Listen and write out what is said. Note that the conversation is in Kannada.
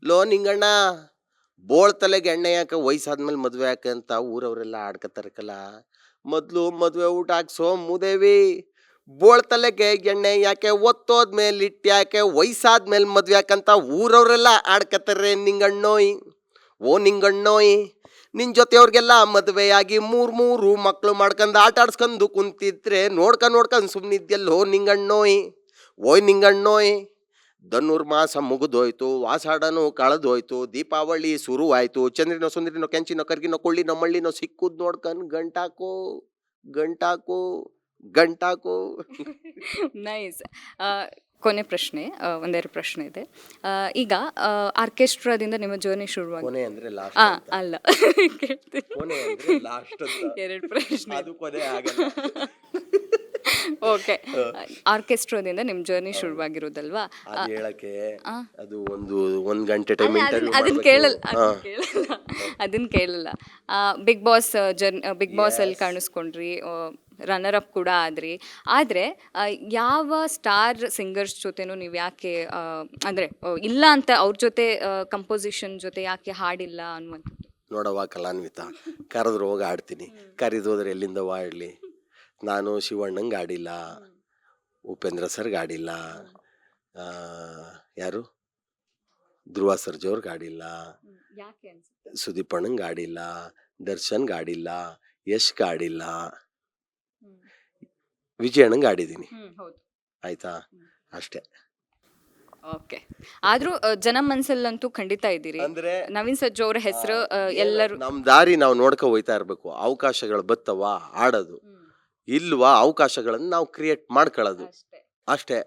ಲೋ ನಿಂಗಣ್ಣ ಬೋಳ್ ತಲೆಗೆ ಎಣ್ಣೆ ಯಾಕೆ ವಯಸ್ಸಾದ್ಮೇಲೆ ಮದ್ವೆ ಯಾಕೆ ಅಂತ ಊರವರೆಲ್ಲ ಆಡ್ಕತಾರಕಲ್ಲ. ಮೊದ್ಲು ಮದ್ವೆ ಊಟ ಹಾಕ್ಸೋ ಮೂದೇವಿ. ಬೋಳ್ ತಲೆಗೆ ಎಣ್ಣೆ ಯಾಕೆ ಒತ್ತೋದ್ಮೇಲೆ ಇಟ್ಯಾಕೆ ವಯಸ್ಸಾದ್ಮೇಲೆ ಮದ್ವೆ ಯಾಕಂತ ಊರವರೆಲ್ಲ ಆಡ್ಕತಾರೆ ನಿಂಗಣ್ಣೋಯ್. ಓ ನಿಂಗಣ್ಣೋಯ್, ನಿನ್ ಜೊತೆಯವ್ರಿಗೆಲ್ಲ ಮದ್ವೆಯಾಗಿ ಮೂರು ಮಕ್ಳು ಮಾಡ್ಕೊಂಡು ಆಟ ಆಡ್ಸ್ಕೊಂಡು ಕುಂತಿದ್ರೆ ನೋಡ್ಕೊಂಡ್ ಸುಮ್ನಿದ್ಯಲ್ಲೋ ನಿಂಗಣ್ಣೋಯ್. ಓಯ್ ನಿಂಗಣ್ಣೋಯ್, ಧನುರ್ಮಾಸ ಮುಗಿದೋಯ್ತು, ವಾಸಾಡನು ಕಳೆದೋಯ್ತು, ದೀಪಾವಳಿ ಶುರುವಾಯ್ತು, ಚಂದ್ರಿನೋ ಸುಂದ್ರಿನೋ ಕೆಂಚಿನೋ ಕರ್ಗಿನೋ ಕೊಳ್ಳಿನೋ ಮಳ್ಳಿನೋ ಸಿಕ್ಕುದ್ ನೋಡ್ಕೊಂಡು ಗಂಟಾಕೋ ಗಂಟಾಕೋ ಗಂಟಾಕೋ. ನೈಸ್. ಕೊನೆ ಪ್ರಶ್ನೆ, ಒಂದೆರಡು ಪ್ರಶ್ನೆ ಇದೆ. ಈಗ ಆರ್ಕೆಸ್ಟ್ರಾದಿಂದ ನಿಮ್ಮ ಜರ್ನಿ ಶುರುವಾಗಿ ಕೊನೆ ಅಂದ್ರೆ ಲಾಸ್ಟ್ ಅಲ್ಲ ಕೇಳ್ತೀನಿ. ಕೊನೆ ಅಂದ್ರೆ ಲಾಸ್ಟ್ ಅಂತ. ಎರಡು ಪ್ರಶ್ನೆ. ಅದು ಕೊನೆ ಆಗಲ್ಲ. ಓಕೆ, ಆರ್ಕೆಸ್ಟ್ರಾದಿಂದ ನಿಮ್ಮ ಜರ್ನಿ ಶುರುವಾಗಿರೋದಲ್ವಾ? ಅದು ಹೇಳಕ್ಕೆ ಅದು ಒಂದ್ ಗಂಟೆ ಟೈಮ್ ಇಂಟರ್ವ್ಯೂ ಅದನ್ನ ಕೇಳಲ್ಲ, ಅದನ್ನ ಕೇಳಲ್ಲ. ಬಿಗ್ ಬಾಸ್ ಬಿಗ್ ಬಾಸ್ ಅಲ್ಲಿ ಕಾಣಿಸ್ಕೊಂಡ್ರಿ, ರನ್ನರ್ ಅಪ್ ಕೂಡ ಆದ್ರಿ. ಆದರೆ ಯಾವ ಸ್ಟಾರ್ ಸಿಂಗರ್ಸ್ ಜೊತೆನೂ ನೀವು ಯಾಕೆ ಅಂದರೆ ಇಲ್ಲ ಅಂತ ಅವ್ರ ಜೊತೆ ಕಂಪೋಸಿಷನ್ ಜೊತೆ ಯಾಕೆ ಹಾಡಿಲ್ಲ ಅನ್ನುವಂಥದ್ದು? ನೋಡವ್ವ ಕಲಾನ್ವಿತ, ಕರೆದ್ರು ಹೋಗಿ ಆಡ್ತೀನಿ, ಕರೆದೋದ್ರೆ ಎಲ್ಲಿಂದ ಆಡಲಿ. ನಾನು ಶಿವಣ್ಣಂಗೆ ಆಡಿಲ್ಲ, ಉಪೇಂದ್ರ ಸರ್ಗೆ ಆಡಿಲ್ಲ, ಯಾರು ಧ್ರುವ ಸರ್ಜವ್ರಿಗೆ ಆಡಿಲ್ಲ, ಯಾಕೆ ಅನ್ಸುತ್ತೆ? ಸುದೀಪ್ ಅಣ್ಣಂಗೆ ಆಡಿಲ್ಲ, ದರ್ಶನ್ಗೆ ಆಡಿಲ್ಲ, ಯಶ್ಗೆ ಆಡಿಲ್ಲ, ವಿಜಯ್ ಅಣ್ಣಂಗೆ ಆಡಿದ್ದೀನಿ. ಹೌದು, ಆಯ್ತಾ, ಅಷ್ಟೇ. ಓಕೆ. ಆದ್ರೂ ಜನ ಮನ್ಸಲ್ಲಂತೂ ಖಂಡಿತ ಇದ್ದೀರಿ. ಅಂದ್ರೆ ನವೀನ್ ಸಜ್ಜು ಅವರ ಹೆಸರು ಎಲ್ಲರೂ ನಮ್ ದಾರಿ ನಾವು ನೋಡ್ಕೊ ಹೋಯ್ತಾ ಇರ್ಬೇಕು. ಅವಕಾಶಗಳು ಬತ್ತವ ಆಡೋದು, ಇಲ್ವಾ ಅವಕಾಶಗಳನ್ನು ನಾವು ಕ್ರಿಯೇಟ್ ಮಾಡ್ಕೊಳ್ಳೋದು, ಅಷ್ಟೇ.